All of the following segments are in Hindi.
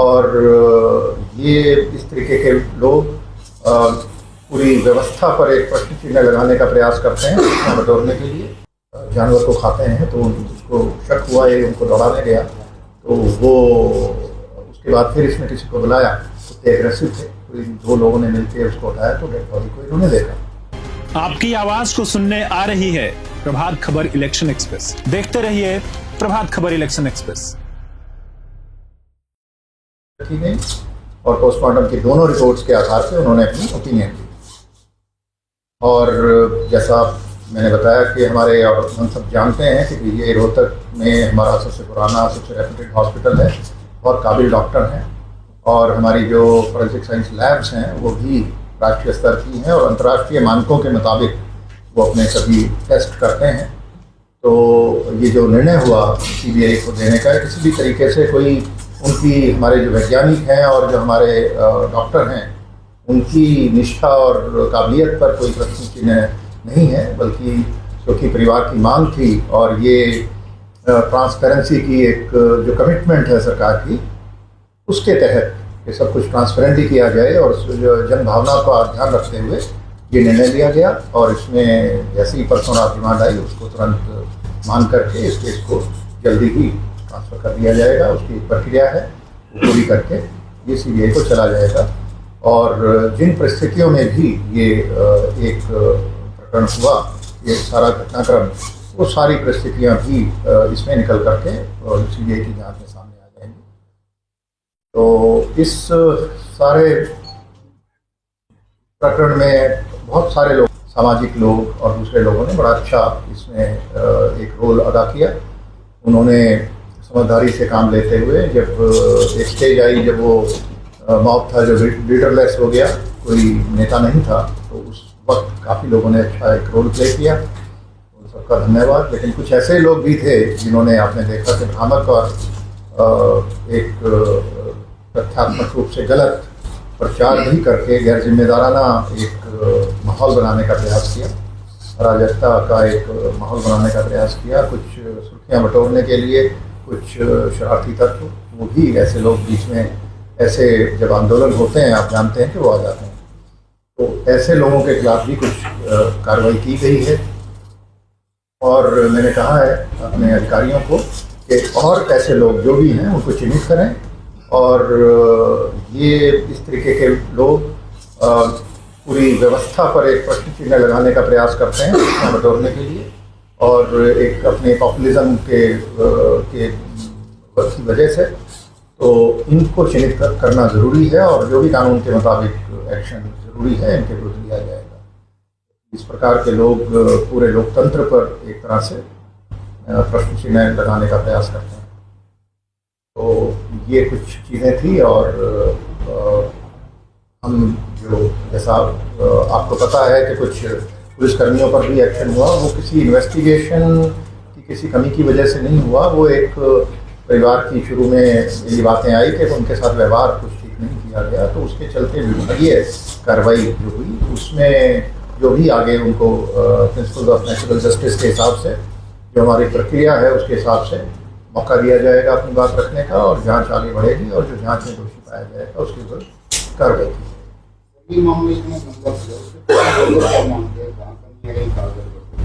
और ये इस तरीके के लोग पूरी व्यवस्था पर एक प्रश्न चिन्ह लगाने का प्रयास करते हैं सूचना बटोरने के लिए। जानवर को खाते हैं तो उसको शक हुआ ये उनको दौड़ाने गया, तो वो उसके बाद फिर इसने किसी को बुलाया, कुत्ते एग्रेसिव थे, तो इन दो लोगों ने मिलकर उसको उठाया तो डेड बॉडी को इन्होंने देखा। आपकी आवाज को सुनने आ रही है प्रभात खबर इलेक्शन एक्सप्रेस। देखते रहिए प्रभात खबर इलेक्शन एक्सप्रेस। नहीं, और पोस्टमार्टम की दोनों रिपोर्ट्स के आधार पर उन्होंने अपनी ओपिनियन दी। और जैसा मैंने बताया कि हमारे, और हम सब जानते हैं कि ये रोहतक में हमारा सबसे पुराना, सबसे रेप्यूटेड हॉस्पिटल है, बहुत काबिल डॉक्टर हैं, और हमारी जो फॉरेंसिक साइंस लैब्स हैं वो भी राष्ट्रीय स्तर की हैं और अंतर्राष्ट्रीय मानकों के मुताबिक वो अपने सभी टेस्ट करते हैं। तो ये जो निर्णय हुआ सीबीआई को देने का, किसी भी तरीके से कोई उनकी, हमारे जो वैज्ञानिक हैं और जो हमारे डॉक्टर हैं, उनकी निष्ठा और काबिलियत पर कोई प्रश्न चिन्ह नहीं है, बल्कि क्योंकि परिवार की मांग थी और ये ट्रांसपेरेंसी की एक जो कमिटमेंट है सरकार की, उसके तहत ये सब कुछ ट्रांसपेरेंटली किया जाए और जन भावना का ध्यान रखते हुए ये निर्णय लिया गया। और इसमें जैसे ही परसों रात डिमांड आई उसको तुरंत मान करके इस केस को जल्दी ही ट्रांसफ़र कर दिया जाएगा। उसकी प्रक्रिया है, पूरी करके ये सीबीआई को चला जाएगा। और जिन परिस्थितियों में भी ये एक प्रकरण हुआ, ये सारा घटनाक्रम, वो सारी परिस्थितियां भी इसमें निकल करके और सीबीआई की जांच में सामने आ जाएंगी। तो इस सारे प्रकरण में बहुत सारे लोग, सामाजिक लोग और दूसरे लोगों ने बड़ा अच्छा इसमें एक रोल अदा किया। उन्होंने समझदारी से काम लेते हुए, जब एक स्टेज आई जब वो मॉब था जो लीडरलेस हो गया, कोई नेता नहीं था, तो उस वक्त काफ़ी लोगों ने अच्छा एक रोल प्ले किया, उन सबका धन्यवाद। लेकिन कुछ ऐसे लोग भी थे जिन्होंने, आपने देखा कि भ्रामक और एक तथ्यात्मक रूप से गलत प्रचार भी करके गैर जिम्मेदाराना एक माहौल बनाने का प्रयास किया, अराजकता का एक माहौल बनाने का प्रयास किया, कुछ सुर्खियाँ बटोरने के लिए कुछ शरारती तत्व, वो भी ऐसे लोग बीच में, ऐसे जब आंदोलन होते हैं आप जानते हैं कि वो आ जाते हैं, तो ऐसे लोगों के खिलाफ भी कुछ कार्रवाई की गई है। और मैंने कहा है अपने अधिकारियों को कि और ऐसे लोग जो भी हैं उनको चिन्हित करें, और ये इस तरीके के लोग पूरी व्यवस्था पर एक प्रश्न चिन्ह लगाने का प्रयास करते हैं सूचना बटोरने के लिए, और एक अपने पॉपुलिज्म के की वजह से, तो इनको चिन्हित करना ज़रूरी है और जो भी कानून के मुताबिक एक्शन ज़रूरी है इनके विरुद्ध लिया जाएगा। इस प्रकार के लोग पूरे लोकतंत्र पर एक तरह से प्रश्न चिन्ह लगाने का प्रयास करते हैं। तो ये कुछ चीज़ें थी, और हम जो, जैसा आपको पता है कि कुछ पुलिसकर्मियों पर भी एक्शन हुआ, वो किसी इन्वेस्टिगेशन की किसी कमी की वजह से नहीं हुआ। वो एक परिवार की, शुरू में ये बातें आई कि उनके साथ व्यवहार कुछ ठीक नहीं किया गया, तो उसके चलते विभागीय कार्रवाई जो हुई, उसमें जो भी आगे उनको प्रिंसिपल ऑफ नेचुरल जस्टिस के हिसाब से जो हमारी प्रक्रिया है उसके हिसाब से मौका दिया जाएगा अपनी बात रखने का, और जांच आगे बढ़ेगी और जो जांच में दोषी पाया जाएगा उसके विरुद्ध कार्रवाई की जाएगी।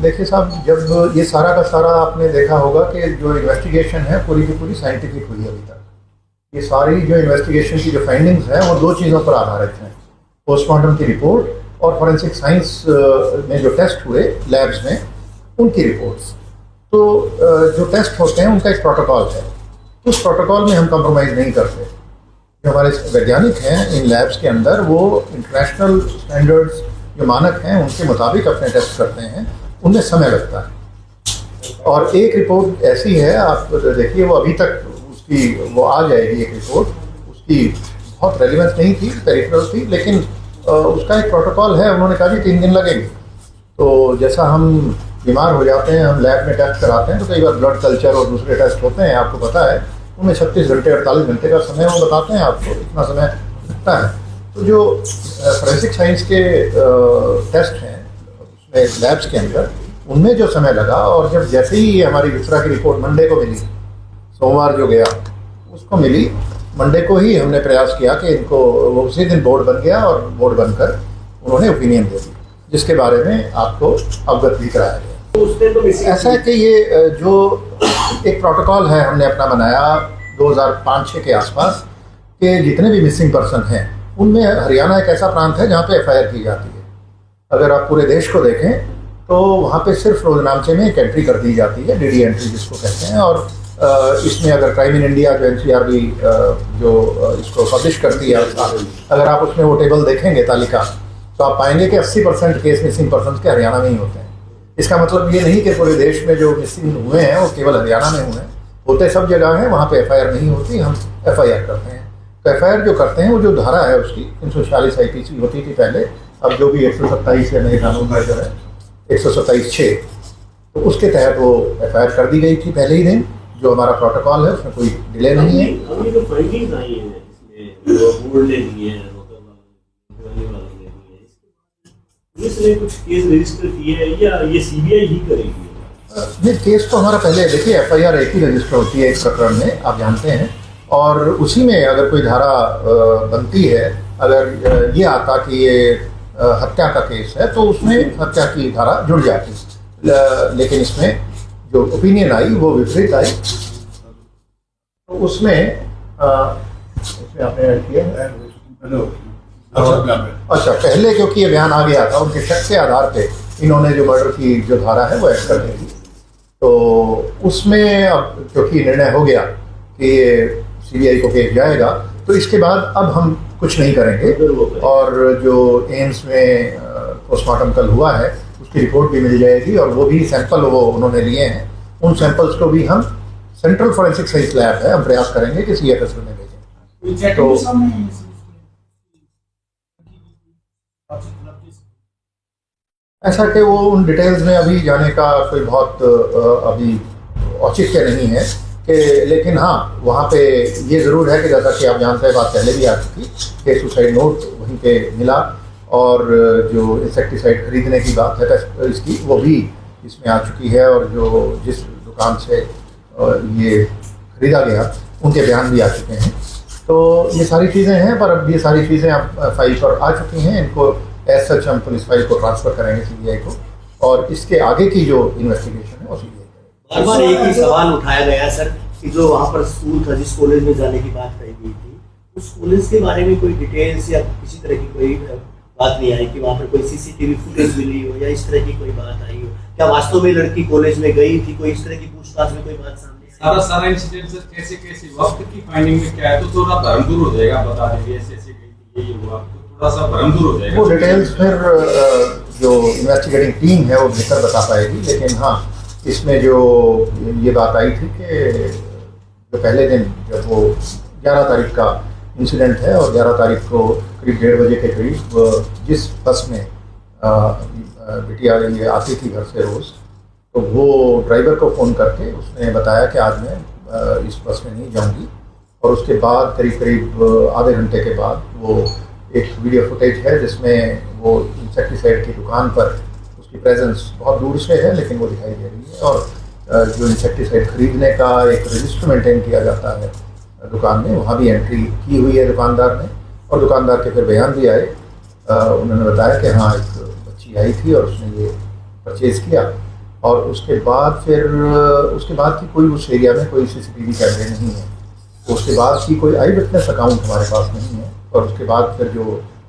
देखिए साहब, जब ये सारा का सारा आपने देखा होगा कि जो इन्वेस्टिगेशन है पूरी की पूरी साइंटिफिक हुई अभी तक। ये सारी जो इन्वेस्टिगेशन की जो फाइंडिंग्स हैं वो दो चीज़ों पर आधारित हैं, पोस्टमार्टम की रिपोर्ट और फॉरेंसिक साइंस में जो टेस्ट हुए लैब्स में उनकी रिपोर्ट्स। तो जो टेस्ट होते हैं उनका एक प्रोटोकॉल है, उस प्रोटोकॉल में हम कंप्रोमाइज़ नहीं करते। जो हमारे वैज्ञानिक हैं इन लैब्स के अंदर, वो इंटरनेशनल स्टैंडर्ड्स जो मानक हैं उनके मुताबिक अपने टेस्ट करते हैं, उनमें समय लगता है। और एक रिपोर्ट ऐसी है, आप देखिए, वो अभी तक उसकी वो आ जाएगी एक रिपोर्ट, उसकी बहुत रेलिवेंस नहीं थी, पेरिफेरल थी, लेकिन उसका एक प्रोटोकॉल है। उन्होंने कहा कि 3 दिन लगेंगे। तो जैसा हम बीमार हो जाते हैं, हम लैब में टेस्ट कराते हैं, तो कई बार ब्लड कल्चर और दूसरे टेस्ट होते हैं, आपको पता है, उनमें 36 घंटे 48 घंटे का समय वो बताते हैं आपको, इतना समय लगता है। तो जो फॉरेंसिक साइंस के टेस्ट हैं उसमें लैब्स के अंदर, उनमें जो समय लगा, और जब जैसे ही हमारी विसरा की रिपोर्ट मंडे को मिली, सोमवार जो गया उसको मिली, मंडे को ही हमने प्रयास किया कि इनको, वो उसी दिन बोर्ड बन गया और बोर्ड बनकर उन्होंने ओपिनियन दे दी, जिसके बारे में आपको अवगत भी कराया गया। तो उसने तो ऐसा है कि ये जो एक प्रोटोकॉल है हमने अपना बनाया 2005-06 के आसपास, कि जितने भी मिसिंग पर्सन हैं उनमें हरियाणा एक ऐसा प्रांत है जहाँ पे एफआईआर की जाती है। अगर आप पूरे देश को देखें तो वहाँ पे सिर्फ रोजनामचे में एक एंट्री कर दी जाती है, डीडी एंट्री जिसको कहते हैं, और इसमें अगर क्राइम इन इंडिया जो एनसीआरबी जो इसको पब्लिश करती है, अगर आप उसमें वो टेबल देखेंगे तालिका, तो आप पाएंगे कि 80% केस मिसिंग पर्सन के हरियाणा में ही होते हैं। इसका मतलब ये नहीं कि पूरे देश में जो मिसिंग हुए हैं वो केवल हरियाणा में हुए हैं, होते सब जगह हैं, वहाँ पे एफआईआर नहीं होती, हम एफआईआर करते हैं। तो एफआईआर जो करते हैं वो जो धारा है उसकी 346 आईपीसी होती थी पहले, अब जो भी 127 है नए कानून का जो है 127(6), तो उसके तहत वो एफआईआर कर दी गई थी पहले ही दिन। जो हमारा प्रोटोकॉल है उसमें कोई डिले नहीं है। अभी जो फाइंडिंग्स आई हैं इसमें, जो बोर्ड ने दिए हैं, वाले ने दिए हैं, पुलिस ने कुछ केस रजिस्टर किए हैं या ये सीबीआई ही करेगी? नहीं, केस तो हमारा पहले, देखिए एफआईआर एक ही रजिस्टर होती है एक प्रकरण में, आप जानते हैं, और उसी में अगर कोई धारा बनती है, अगर ये आता कि ये हत्या का केस है तो उसमें हत्या की धारा जुड़ जाती है। लेकिन इसमें जो ओपिनियन आई वो विपरीत आई, तो उसमें आपने ऐड किया। अच्छा, पहले क्योंकि ये बयान आ गया था, उनके शक के आधार पे इन्होंने जो मर्डर की जो धारा है वो ऐड कर दी थी। तो उसमें अब क्योंकि निर्णय हो गया कि ये सीबीआई को केस जाएगा, तो इसके बाद अब हम कुछ नहीं करेंगे। और जो एम्स में पोस्टमार्टम कल हुआ है उसकी रिपोर्ट भी मिल जाएगी, और वो भी सैंपल वो उन्होंने लिए हैं, उन सैंपल्स को भी हम सेंट्रल फॉरेंसिक साइंस लैब है, हम प्रयास करेंगे कि सीएफएस में भेजें। तो ऐसा कि वो उन डिटेल्स में अभी जाने का कोई बहुत अभी औचित्य नहीं है कि, लेकिन हाँ वहाँ पे ये ज़रूर है कि जैसा कि आप जानते हैं, बात पहले भी आ चुकी कि सुसाइड नोट वहीं पे मिला, और जो इंसेक्टिसाइड खरीदने की बात है इसकी वो भी इसमें आ चुकी है, और जो जिस दुकान से ये खरीदा गया उनके बयान भी आ चुके हैं। तो ये सारी चीज़ें हैं, पर अब ये सारी चीज़ें अब फाइल पर आ चुकी हैं, इनको एज सच हम पुलिस फाइल को ट्रांसफ़र करेंगे सीबीआई को, और इसके आगे की जो इन्वेस्टिगेशन है वो सीबीआई करेगी। बार बार एक ही सवाल उठाया गया सर कि जो वहाँ पर स्कूल था, जिस कॉलेज में जाने की बात कही गई थी, उस कॉलेज के बारे में कोई डिटेल्स या किसी तरह की कोई बात नहीं आई कि वहाँ पर कोई सीसीटीवी फुटेज मिली हो या इस तरह की कोई बात आई हो? क्या वास्तव में लड़की कॉलेज में गई थी? कोई इस तरह की पूछताछ में कोई बात सामने? सारा इंसिडेंट सर कैसे कैसे वक्त की फाइंडिंग में क्या है, तो थोड़ा भ्रम दूर हो जाएगा, बता देंगे ऐसे ऐसे गई थी, ये हुआ, तो थोड़ा सा भ्रम दूर हो जाएगा। वो डिटेल्स फिर जो इन्वेस्टिगेटिंग टीम है वो बेहतर बता पाएगी, लेकिन हाँ इसमें जो ये बात आई थी कि जो पहले दिन जब वो 11 तारीख का इंसिडेंट है, और 11 तारीख को करीब 1:30 बजे के करीब जिस बस में बिटिया ये आती थी घर से रोज़, तो वो ड्राइवर को फ़ोन करके उसने बताया कि आज मैं इस बस में नहीं जाऊंगी, और उसके बाद करीब करीब आधे घंटे के बाद वो एक वीडियो फुटेज है जिसमें वो इंसेक्टिसाइड की दुकान पर उसकी प्रेजेंस बहुत दूर से है लेकिन वो दिखाई दे रही है, और जो इंसेक्टिसाइड खरीदने का एक रजिस्टर मेंटेन किया जाता है दुकान में, वहाँ भी एंट्री की हुई है दुकानदार ने, और दुकानदार के फिर बयान भी आए। उन्होंने बताया कि हाँ एक बच्ची आई थी और उसने ये परचेज़ किया, और उसके बाद फिर उसके बाद की कोई उस एरिया में कोई सीसीटीवी कैमरे नहीं है, तो उसके बाद की कोई आई विटनेस अकाउंट हमारे पास नहीं है। और उसके बाद फिर जो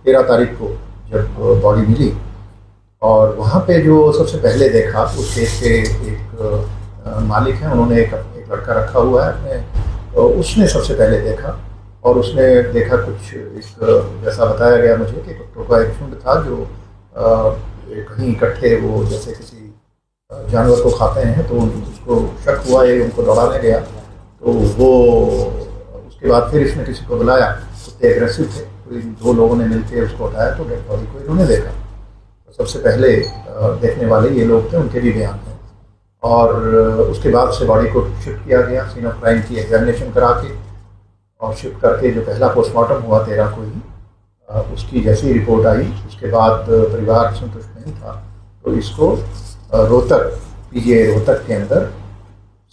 13 तारीख को जब बॉडी मिली, और वहाँ पे जो सबसे पहले देखा उस केस के एक मालिक हैं, उन्होंने एक लड़का रखा हुआ है अपने, तो उसने सबसे पहले देखा, और उसने देखा कुछ एक जैसा बताया गया मुझे कि कुत्तों का एक झुंड था जो कहीं इकट्ठे वो जैसे किसी जानवर को खाते हैं, तो उसको शक हुआ ये उनको दौड़ाने गया, तो वो उसके बाद फिर इसने किसी को बुलाया, कुत्ते एग्रेसिव थे, तो इन 2 लोगों ने मिलकर उसको उठाया, तो डेड बॉडी को इन्होंने देखा। तो सबसे पहले देखने वाले ये लोग थे, उनके भी बयान हैं, और उसके बाद से बॉडी को शिफ्ट किया गया सीन ऑफ क्राइम की एग्जामिनेशन करा के, और शिफ्ट करके जो पहला पोस्टमार्टम हुआ 13 को ही, उसकी जैसी रिपोर्ट आई उसके बाद परिवार संतुष्ट नहीं था, तो इसको रोहतक पीजीआई रोहतक के अंदर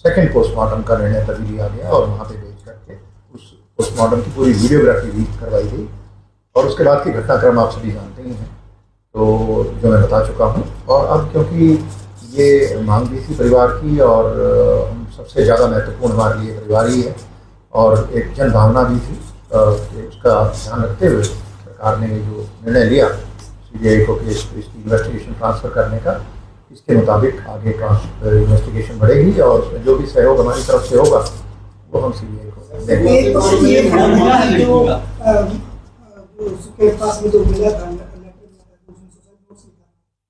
सेकंड पोस्टमार्टम का निर्णय तभी लिया गया, और वहाँ पे भेज करके उस पोस्टमार्टम की पूरी वीडियोग्राफी भी करवाई गई और उसके बाद की घटनाक्रम आप सभी जानते ही हैं, तो जो मैं बता चुका हूँ। और अब क्योंकि ये मांग भी थी परिवार की और सबसे ज़्यादा महत्वपूर्ण हमारे लिए परिवार ही है और एक जन भावना भी थी कि उसका ध्यान रखते हुए सरकार ने जो निर्णय लिया CBI को कि इसकी इन्वेस्टिगेशन ट्रांसफ़र करने का, इसके मुताबिक आगे इन्वेस्टिगेशन बढ़ेगी और उसमें जो भी सहयोग हमारी तरफ से होगा वो हम CBI को देंगे। एक तो ये मामला है जो उसके पास में जो मिला था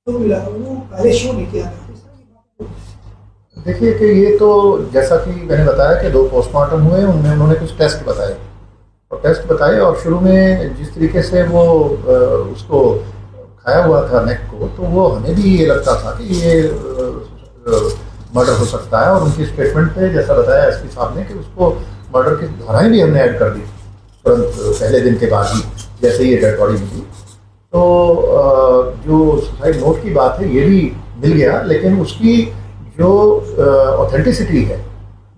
तो मिला वो पहले शो नहीं किया था। देखिए कि ये तो जैसा कि मैंने बताया कि 2 पोस्टमार्टम हुए, उनमें उन्होंने कुछ टेस्ट बताए और शुरू में जिस तरीके से वो उसको खाया हुआ था नेक को, तो वो हमें भी ये लगता था कि ये मर्डर हो सकता है और उनकी स्टेटमेंट पे जैसा बताया SP साहब ने कि उसको मर्डर की धाराएं भी हमने ऐड कर दी तुरंत पहले दिन के बाद ही जैसे ही ये डेड बॉडी मिली। तो जो सुसाइड नोट की बात है ये भी मिल गया, लेकिन उसकी जो ऑथेंटिसिटी है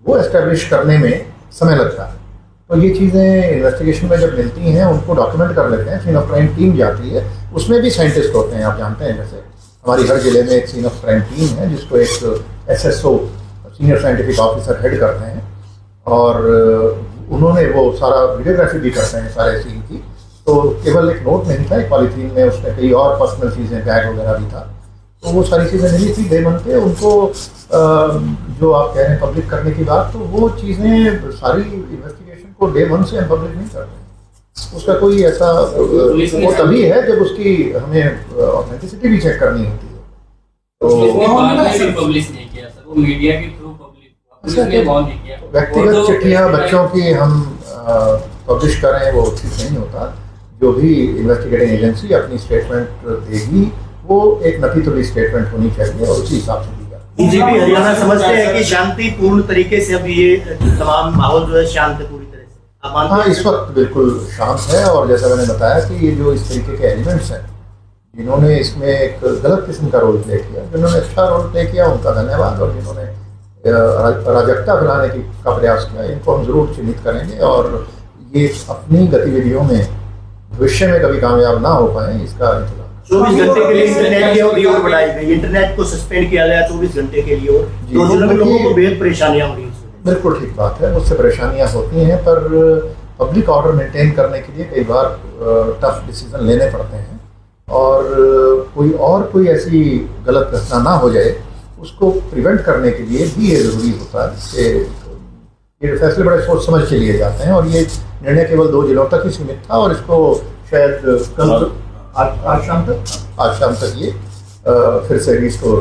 वो एस्टेब्लिश करने में समय लगता है। तो ये चीज़ें इन्वेस्टिगेशन में जब मिलती हैं उनको डॉक्यूमेंट कर लेते हैं, सीन ऑफ क्राइम टीम जाती है, उसमें भी साइंटिस्ट होते हैं, आप जानते हैं। जैसे हमारी हर जिले में एक सीन ऑफ क्राइम टीम है जिसको एक SSO senior scientific officer head करते हैं और उन्होंने वो सारा वीडियोग्राफी भी करते हैं सारे सीन की। तो केवल एक नोट नहीं था, एक पॉलीथीन में उसमें कई और पर्सनल चीज़ें, बैग वगैरह भी था, तो वो सारी चीज़ें मिली थी डे वन पे उनको। जो आप कह रहे हैं पब्लिक करने की बात, तो वो चीज़ें सारी इन्वेस्टिगेशन को डे वन से हम पब्लिक नहीं करते हैं। उसका कोई ऐसा वो तभी है जब उसकी हमें ऑथेंटिसिटी भी चेक करनी होती है। तो पब्लिश नहीं किया सर, वो मीडिया के थ्रू पब्लिश किया। व्यक्तिगत चिट्ठियाँ बच्चों की हम पब्लिश करें वो ठीक नहीं होता। जो भी इन्वेस्टिगेटिंग एजेंसी अपनी स्टेटमेंट देगी वो एक नफी तुली स्टेटमेंट होनी चाहिए और उसी हिसाब से दी जाए। BJP हरियाणा समझते हैं कि शांतिपूर्ण तरीके से अब ये तमाम माहौल जो है शांत है पूरी तरह से। आप मानते हैं? हाँ, इस वक्त बिल्कुल शांत है और जैसा मैंने बताया कि ये जो इस तरीके के एलिमेंट्स हैं जिन्होंने इसमें एक गलत किस्म का रोल प्ले किया, जिन्होंने अच्छा रोल प्ले किया उनका धन्यवाद, और जिन्होंने अराजकता फैलाने का प्रयास किया इनको हम जरूर चिन्हित करेंगे और ये अपनी गतिविधियों में भविष्य में कभी कामयाब ना हो पाए इसका इंतजाम। 24 घंटे के लिए इंटरनेट की अवधि और बढ़ाई गई, इंटरनेट को सस्पेंड किया गया 24 घंटे के लिए और लोगों को बेहद परेशानियां हो रही हैं। बिल्कुल ठीक बात है, उससे परेशानियां होती हैं, पर पब्लिक ऑर्डर मेंटेन करने के लिए कई बार टफ डिसीजन लेने पड़ते हैं और कोई ऐसी गलत घटना ना हो जाए उसको प्रिवेंट करने के लिए भी ये ज़रूरी होता है कि ये फैसले बड़े सोच समझ के लिए जाते हैं और ये निर्णय केवल 2 जिलों तक ही सीमित था और इसको शायद कल आज शाम तक ये फिर से रिस्टोर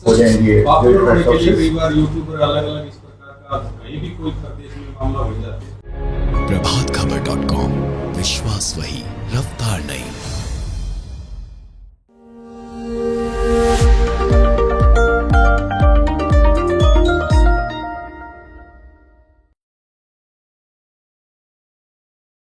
हो जाएंगे। यूट्यूबर अलग-अलग इस प्रकार का कहीं भी कोई प्रदेश में मामला हो जाता है। प्रभातखबर.com, विश्वास वही, रफ्तार नहीं।